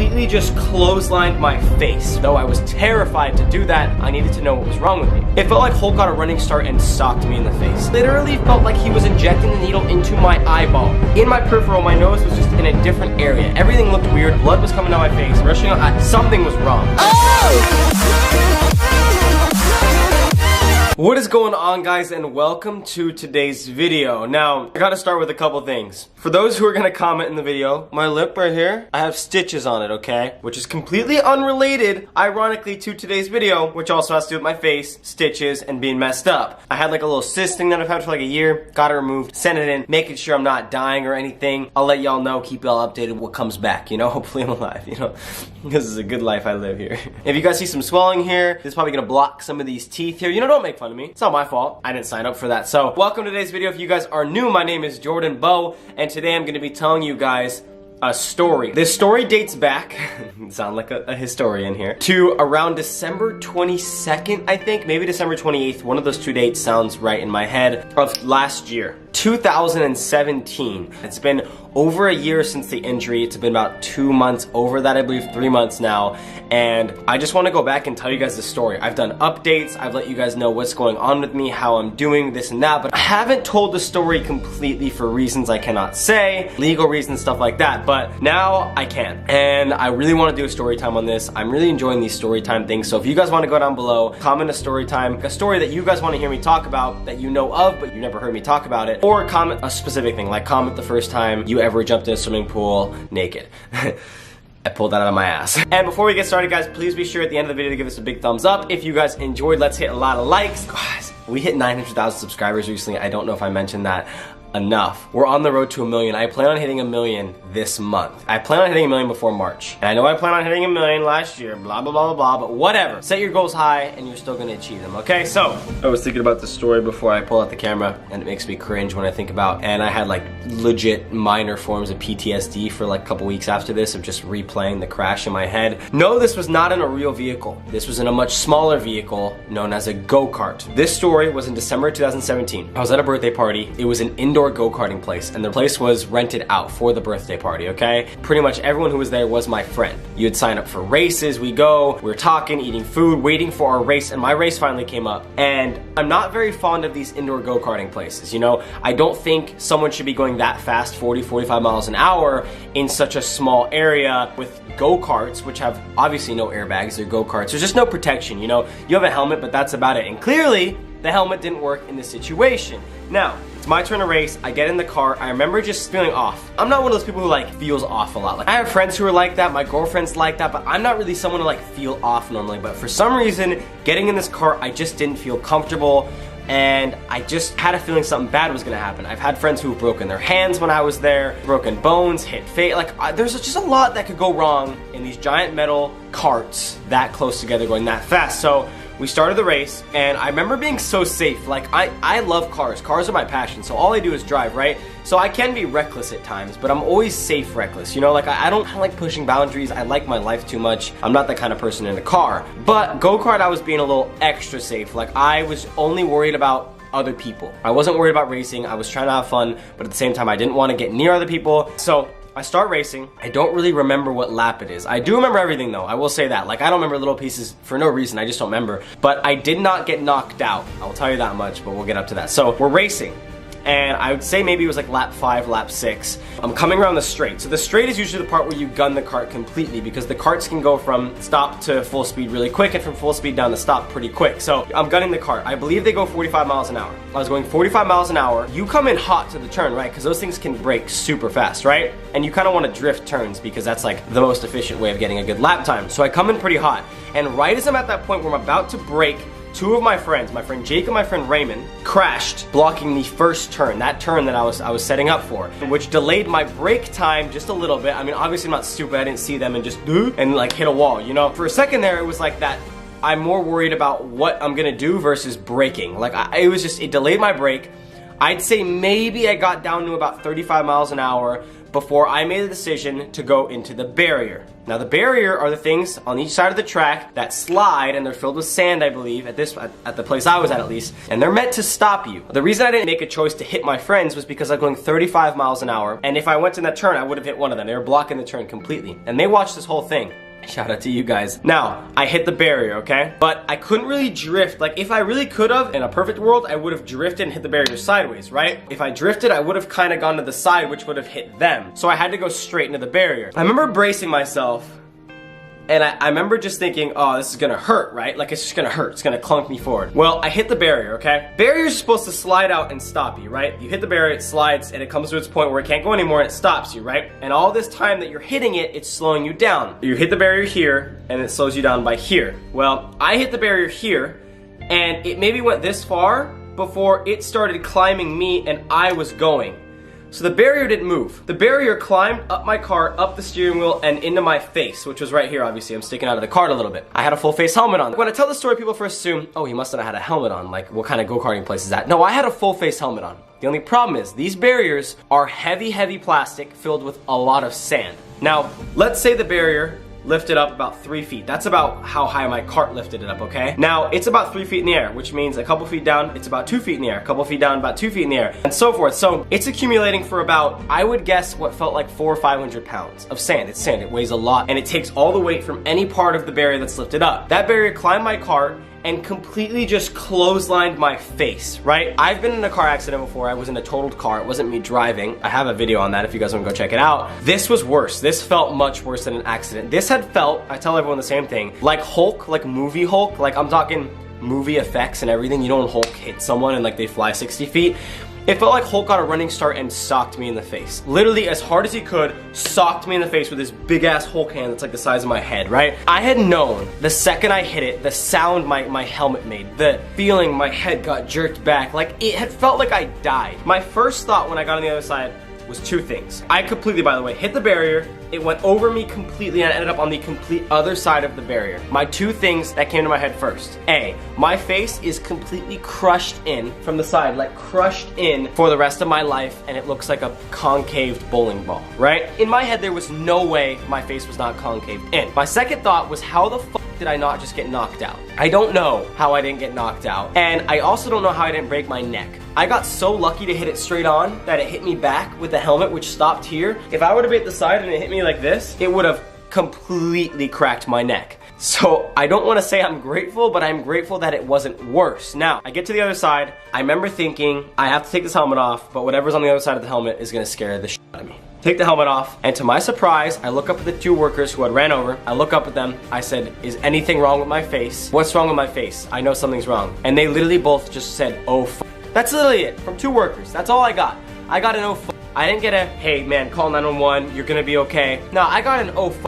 completely just clotheslined my face. Though I was terrified to do that, I needed to know what was wrong with me. It felt like Hulk got a running start and socked me in the face. Literally felt like he was injecting the needle into my eyeball. In my peripheral, my nose was just in a different area. Everything looked weird. Blood was coming down my face, rushing out. Something was wrong. What is going on, guys, and welcome to today's video. Now, I gotta start with a couple things. For those who are gonna comment in the video, my lip right here, I have stitches on it, okay? Which is completely unrelated, ironically, to today's video, which also has to do with my face, stitches, and being messed up. I had like a little cyst thing that I've had for like a year, got it removed, sent it in, making sure I'm not dying or anything. I'll let y'all know, keep y'all updated what comes back, you know? Hopefully I'm alive, you know? This is a good life I live here. If you guys see some swelling here, this is probably gonna block some of these teeth here. You know, don't make fun of me. It's not my fault. I didn't sign up for that. So, welcome to today's video. If you guys are new, my name is Jordan Beau, and today I'm gonna be telling you guys a story. This story dates back, sound like a historian here, to around December 22nd, I think, maybe December 28th. One of those two dates sounds right in my head, of last year, 2017. It's been over a year since the injury. It's been about 2 months, over that, I believe 3 months now, and I just want to go back and tell you guys the story. I've done updates, I've let you guys know what's going on with me, how I'm doing, this and that, but I haven't told the story completely for reasons I cannot say, legal reasons, stuff like that, but now I can. And I really want to do a story time on this. I'm really enjoying these story time things, so if you guys want to go down below, comment a story time, a story that you guys want to hear me talk about, that you know of, but you never heard me talk about it, or comment a specific thing, like comment the first time you ever jumped in a swimming pool naked. I pulled that out of my ass. And before we get started, guys, please be sure at the end of the video to give us a big thumbs up. If you guys enjoyed, let's hit a lot of likes. Guys, we hit 900,000 subscribers recently. I don't know if I mentioned that enough. We're on the road to 1 million. I plan on hitting 1 million this month. I plan on hitting 1 million before March. And I know I plan on hitting 1 million last year, blah, blah, blah, blah, blah, but whatever. Set your goals high and you're still gonna achieve them, okay? So, I was thinking about this story before I pull out the camera, and it makes me cringe when I think about, and I had like legit minor forms of PTSD for like a couple weeks after this of just replaying the crash in my head. No, this was not in a real vehicle. This was in a much smaller vehicle known as a go-kart. This story was in December 2017. I was at a birthday party. It was an indoor go-karting place, and the place was rented out for the birthday party, okay? Pretty much everyone who was there was my friend. You'd sign up for races, we go, we're talking, eating food, waiting for our race, and my race finally came up. And I'm not very fond of these indoor go-karting places, you know? I don't think someone should be going that fast, 40, 45 miles an hour in such a small area with go-karts, which have obviously no airbags. They're go-karts. There's just no protection, you know? You have a helmet, but that's about it. And clearly, the helmet didn't work in this situation. Now, it's my turn to race. I get in the car. I remember just feeling off. I'm not one of those people who like feels off a lot. Like, I have friends who are like that. My girlfriend's like that, but I'm not really someone to like feel off normally. But for some reason, getting in this car, I just didn't feel comfortable. And I just had a feeling something bad was gonna happen. I've had friends who've broken their hands when I was there, broken bones, hit face. Like, there's just a lot that could go wrong in these giant metal carts that close together going that fast. So we started the race, and I remember being so safe. Like, I love cars. Cars are my passion, so all I do is drive, right? So I can be reckless at times, but I'm always safe reckless, you know? Like, I don't like pushing boundaries. I like my life too much. I'm not that kind of person in a car. But go-kart, I was being a little extra safe. Like, I was only worried about other people. I wasn't worried about racing. I was trying to have fun, but at the same time, I didn't want to get near other people. So I start racing. I don't really remember what lap it is. I do remember everything though, I will say that. Like, I don't remember little pieces for no reason, I just don't remember. But I did not get knocked out, I'll tell you that much, but we'll get up to that. So, we're racing. And I would say maybe it was like lap 5, lap 6. I'm coming around the straight. So the straight is usually the part where you gun the cart completely, because the carts can go from stop to full speed really quick and from full speed down to stop pretty quick. So I'm gunning the cart. I believe they go 45 miles an hour. I was going 45 miles an hour. You come in hot to the turn, right? Because those things can brake super fast, right? And you kind of want to drift turns because that's like the most efficient way of getting a good lap time. So I come in pretty hot. And right as I'm at that point where I'm about to brake, two of my friends, my friend Jake and my friend Raymond, crashed, blocking the first turn, that turn that I was setting up for, which delayed my brake time just a little bit. I mean, obviously I'm not stupid, I didn't see them and just and like hit a wall, you know? For a second there, it was like that, I'm more worried about what I'm gonna do versus braking. Like, it delayed my brake. I'd say maybe I got down to about 35 miles an hour, before I made the decision to go into the barrier. Now the barrier are the things on each side of the track that slide, and they're filled with sand, I believe, at the place I was at least, and they're meant to stop you. The reason I didn't make a choice to hit my friends was because I'm going 35 miles an hour, and if I went in that turn, I would have hit one of them. They were blocking the turn completely, and they watched this whole thing. Shout out to you guys. Now, I hit the barrier, okay? But I couldn't really drift. Like, if I really could have, in a perfect world, I would have drifted and hit the barrier sideways, right? If I drifted, I would have kind of gone to the side, which would have hit them. So I had to go straight into the barrier. I remember bracing myself, and I remember just thinking, oh, this is gonna hurt, right? Like, it's just gonna hurt. It's gonna clunk me forward. Well, I hit the barrier, okay? Barriers are supposed to slide out and stop you, right? You hit the barrier, it slides, and it comes to its point where it can't go anymore, and it stops you, right? And all this time that you're hitting it, it's slowing you down. You hit the barrier here, and it slows you down by here. Well, I hit the barrier here, and it maybe went this far before it started climbing me, and I was going. So the barrier didn't move. The barrier climbed up my car, up the steering wheel, and into my face, which was right here, obviously. I'm sticking out of the cart a little bit. I had a full face helmet on. When I tell the story, people first assume, oh, he must have had a helmet on. Like, what kind of go-karting place is that? No, I had a full face helmet on. The only problem is, these barriers are heavy, heavy plastic filled with a lot of sand. Now, let's say the barrier lifted up about 3 feet. That's about how high my cart lifted it up, okay? Now, it's about 3 feet in the air, which means a couple feet down, it's about 2 feet in the air. A couple feet down, about 2 feet in the air, and so forth. So, it's accumulating for about, I would guess, what felt like 400 or 500 pounds of sand. It's sand, it weighs a lot, and it takes all the weight from any part of the barrier that's lifted up. That barrier climbed my cart and completely just clotheslined my face, right? I've been in a car accident before. I was in a totaled car. It wasn't me driving. I have a video on that if you guys want to go check it out. This was worse. This felt much worse than an accident. This had felt, I tell everyone the same thing, like Hulk, like movie Hulk. Like, I'm talking movie effects and everything. You know when Hulk hits someone and like they fly 60 feet? It felt like Hulk got a running start and socked me in the face. Literally, as hard as he could, socked me in the face with his big ass Hulk hand that's like the size of my head, right? I had known the second I hit it, the sound my helmet made, the feeling my head got jerked back, like it had felt like I died. My first thought when I got on the other side was two things. I completely, by the way, hit the barrier, it went over me completely, and I ended up on the complete other side of the barrier. My two things that came to my head first. A, my face is completely crushed in from the side, like crushed in for the rest of my life, and it looks like a concaved bowling ball, right? In my head, there was no way my face was not concaved in. My second thought was, how the fuck did I not just get knocked out? I don't know how I didn't get knocked out, and I also don't know how I didn't break my neck. I got so lucky to hit it straight on that it hit me back with the helmet, which stopped here. If I would have hit the side and it hit me like this, it would have completely cracked my neck. So I don't want to say I'm grateful, but I'm grateful that it wasn't worse. Now, I get to the other side. I remember thinking, I have to take this helmet off, but whatever's on the other side of the helmet is going to scare the shit out of me. Take the helmet off, and to my surprise, I look up at the two workers who had ran over. I look up at them. I said, is anything wrong with my face? What's wrong with my face? I know something's wrong. And they literally both just said, oh, f. That's literally it, from two workers. That's all I got. I got an oh, f. I didn't get a, hey man, call 911, you're gonna be okay. No, I got an oh, f.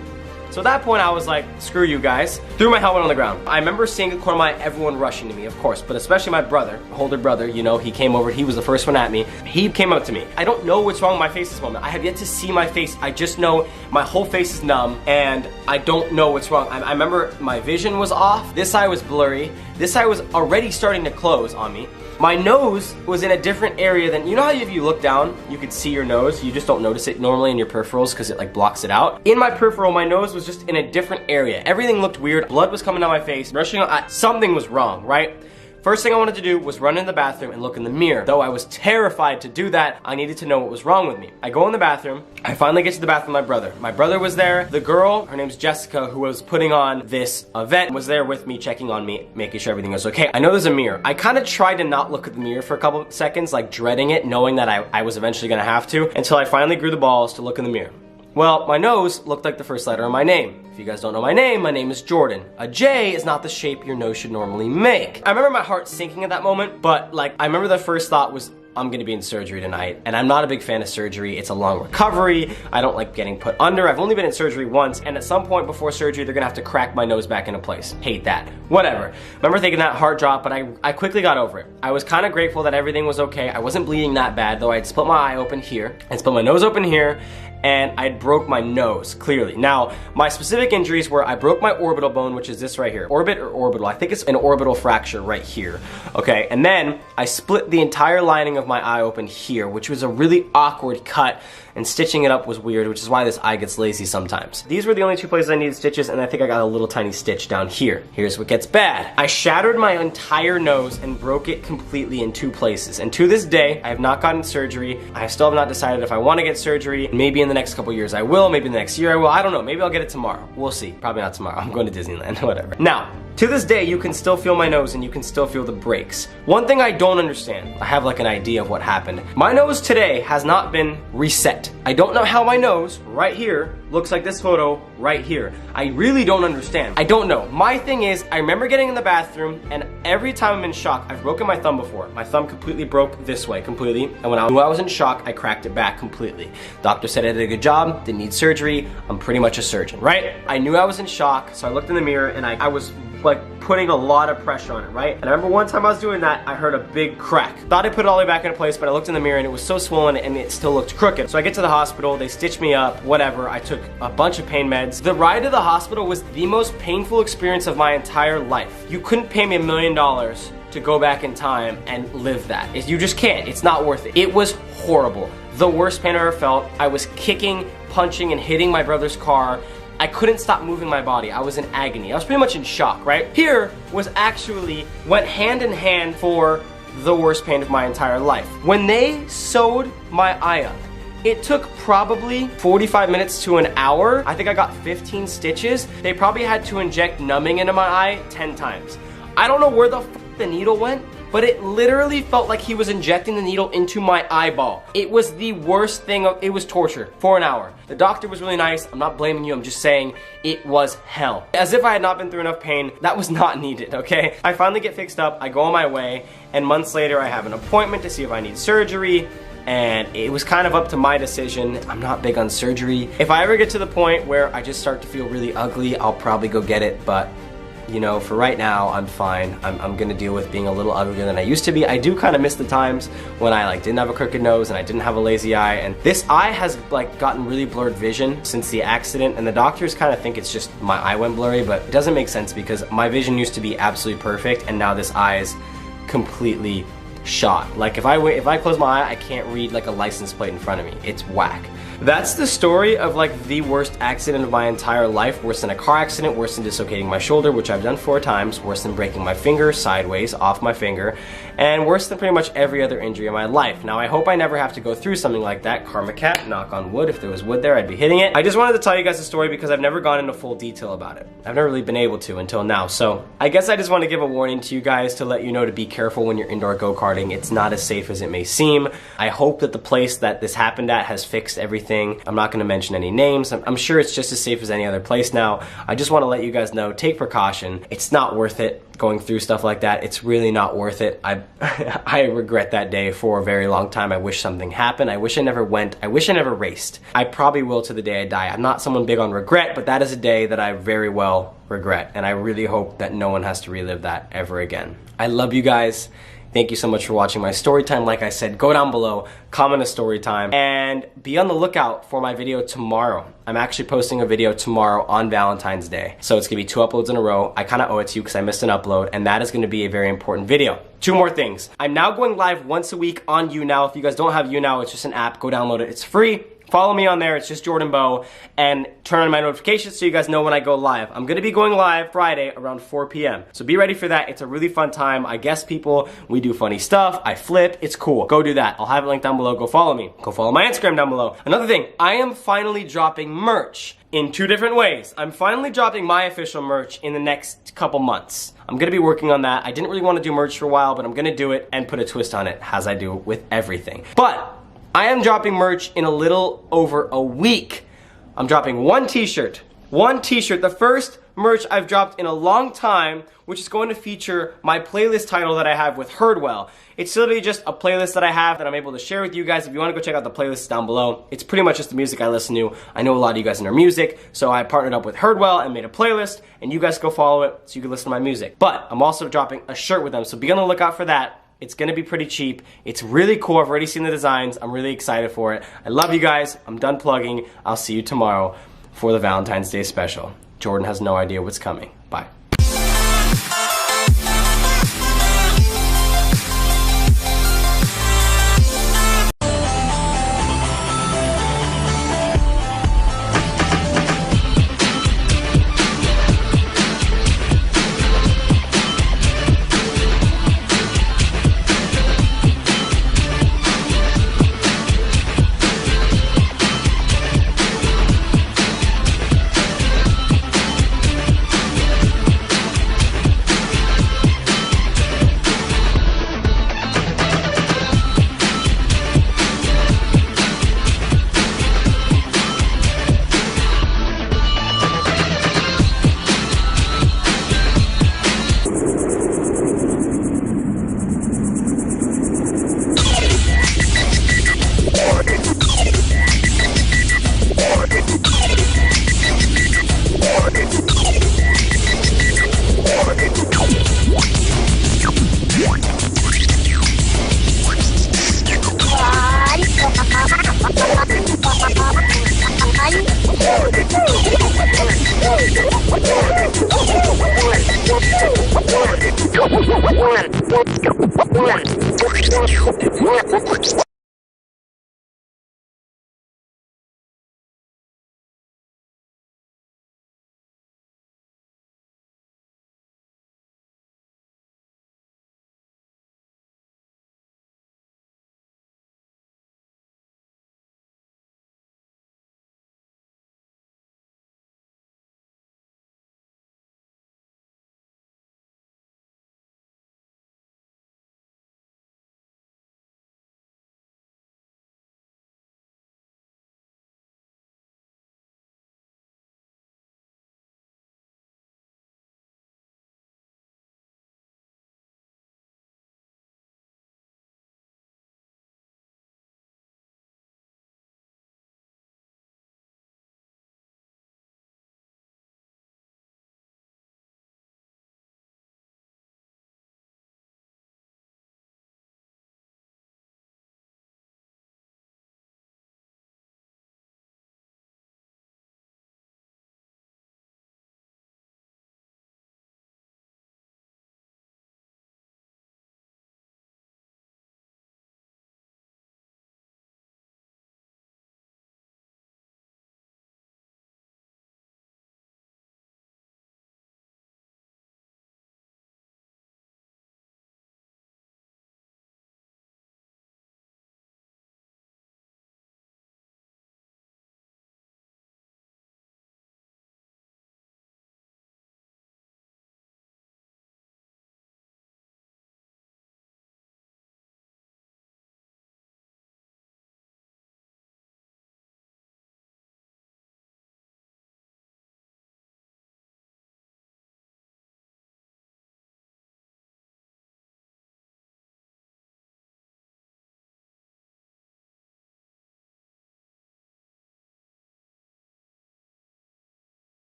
So at that point, I was like, screw you guys. Threw my helmet on the ground. I remember seeing at the corner of my eye, everyone rushing to me, of course, but especially my brother, older brother, you know, he came over, he was the first one at me. He came up to me. I don't know what's wrong with my face this moment. I have yet to see my face. I just know my whole face is numb, and I don't know what's wrong. I remember my vision was off. This eye was blurry. This eye was already starting to close on me. My nose was in a different area than, you know how if you look down, you could see your nose, you just don't notice it normally in your peripherals because it like blocks it out. In my peripheral, my nose was just in a different area. Everything looked weird. Blood was coming down my face, rushing out, something was wrong, right? First thing I wanted to do was run in the bathroom and look in the mirror. Though I was terrified to do that, I needed to know what was wrong with me. I go in the bathroom. I finally get to the bathroom with my brother. My brother was there. The girl, her name's Jessica, who was putting on this event, was there with me, checking on me, making sure everything was okay. I know there's a mirror. I kind of tried to not look at the mirror for a couple of seconds, like dreading it, knowing that I was eventually gonna have to, until I finally grew the balls to look in the mirror. Well, my nose looked like the first letter of my name. If you guys don't know my name is Jordan. A J is not the shape your nose should normally make. I remember my heart sinking at that moment, but like, I remember the first thought was, I'm gonna be in surgery tonight, and I'm not a big fan of surgery. It's a long recovery. I don't like getting put under. I've only been in surgery once, and at some point before surgery, they're gonna have to crack my nose back into place. Hate that. Whatever. Remember thinking that, heart drop, but I quickly got over it. I was kind of grateful that everything was okay. I wasn't bleeding that bad, though. I'd split my eye open here, and split my nose open here, and I broke my nose, clearly. Now, my specific injuries were I broke my orbital bone, which is this right here. Orbit or orbital? I think it's an orbital fracture right here. Okay, and then I split the entire lining of my eye open here, which was a really awkward cut. and stitching it up was weird, which is why this eye gets lazy sometimes. These were the only two places I needed stitches, and I think I got a little tiny stitch down here. Here's what gets bad. I shattered my entire nose and broke it completely in 2 places, and to this day, I have not gotten surgery. I still have not decided if I want to get surgery. Maybe in the next couple years I will, maybe in the next year I will, I don't know. Maybe I'll get it tomorrow. We'll see. Probably not tomorrow. I'm going to Disneyland, whatever. Now, to this day, you can still feel my nose and you can still feel the breaks. One thing I don't understand, I have like an idea of what happened. My nose today has not been reset. I don't know how my nose, right here, looks like this photo right here. I really don't understand. I don't know. My thing is, I remember getting in the bathroom and every time I'm in shock, I've broken my thumb before. My thumb completely broke this way, completely. And when I knew I was in shock, I cracked it back completely. Doctor said I did a good job, didn't need surgery. I'm pretty much a surgeon, right? I knew I was in shock, so I looked in the mirror and I was like putting a lot of pressure on it, right? And I remember one time I was doing that, I heard a big crack. Thought I put it all the way back into place, but I looked in the mirror and it was so swollen and it still looked crooked. So I get to the hospital, they stitched me up, whatever. I took a bunch of pain meds. The ride to the hospital was the most painful experience of my entire life. You couldn't pay me $1 million to go back in time and live that. You just can't. It's not worth it. It was horrible. The worst pain I ever felt. I was kicking, punching, and hitting my brother's car. I couldn't stop moving my body. I was in agony. I was pretty much in shock, right? Here was actually went hand in hand for the worst pain of my entire life. When they sewed my eye up, it took probably 45 minutes to an hour. I think I got 15 stitches. They probably had to inject numbing into my eye 10 times. I don't know where the f the needle went, but it literally felt like he was injecting the needle into my eyeball. It was the worst thing. It was torture for an hour. The doctor was really nice. I'm not blaming you. I'm just saying it was hell. As if I had not been through enough pain. That was not needed, okay? I finally get fixed up. I go on my way, and months later, I have an appointment to see if I need surgery. And it was kind of up to my decision. I'm not big on surgery. If I ever get to the point where I just start to feel really ugly, I'll probably go get it, but you know, for right now, I'm fine. I'm gonna deal with being a little uglier than I used to be. I do kind of miss the times when I like didn't have a crooked nose and I didn't have a lazy eye, and this eye has like gotten really blurred vision since the accident, and the doctors kind of think it's just my eye went blurry, but it doesn't make sense because my vision used to be absolutely perfect, and now this eye is completely shot. Like if I close my eye, I can't read like a license plate in front of me. It's whack. That's the story of like the worst accident of my entire life. Worse than a car accident, worse than dislocating my shoulder, which I've done 4 times, worse than breaking my finger sideways off my finger, and worse than pretty much every other injury in my life. Now I hope I never have to go through something like that. Karma cat, knock on wood. If there was wood there, I'd be hitting it. I just wanted to tell you guys the story because I've never gone into full detail about it. I've never really been able to until now. So I guess I just want to give a warning to you guys to let you know to be careful when you're indoor go-karting. It's not as safe as it may seem. I hope that the place that this happened at has fixed everything. I'm not going to mention any names. I'm sure it's just as safe as any other place now. I just want to let you guys know, take precaution. It's not worth it going through stuff like that. It's really not worth it. I regret that day for a very long time. I wish something happened. I wish I never went. I wish I never raced. I probably will to the day I die. I'm not someone big on regret, but that is a day that I very well regret, and I really hope that no one has to relive that ever again. I love you guys. Thank you so much for watching my story time. Like I said, go down below, comment a story time, and be on the lookout for my video tomorrow. I'm actually posting a video tomorrow on Valentine's Day. So it's gonna be 2 uploads in a row. I kinda owe it to you because I missed an upload, and that is gonna be a very important video. 2 more things. I'm now going live once a week on YouNow. If you guys don't have YouNow, it's just an app. Go download it. It's free. Follow me on there, it's just Jordan Beau, and turn on my notifications so you guys know when I go live. I'm gonna be going live Friday around 4 p.m. So be ready for that. It's a really fun time. I guess people, we do funny stuff, I flip, it's cool. Go do that. I'll have it linked down below. Go follow me. Go follow my Instagram down below. Another thing, I am finally dropping merch in 2 different ways. I'm finally dropping my official merch in the next couple months. I'm gonna be working on that. I didn't really want to do merch for a while, but I'm gonna do it and put a twist on it, as I do with everything. But I am dropping merch in a little over a week. I'm dropping 1 t-shirt. 1 t-shirt, the first merch I've dropped in a long time, which is going to feature my playlist title that I have with Heardwell. It's literally just a playlist that I have that I'm able to share with you guys. If you want to go check out the playlist down below, it's pretty much just the music I listen to. I know a lot of you guys are into music, so I partnered up with Heardwell and made a playlist, and you guys go follow it so you can listen to my music. But I'm also dropping a shirt with them, so be on the lookout for that. It's gonna be pretty cheap. It's really cool. I've already seen the designs. I'm really excited for it. I love you guys. I'm done plugging. I'll see you tomorrow for the Valentine's Day special. Jordan has no idea what's coming. Bye.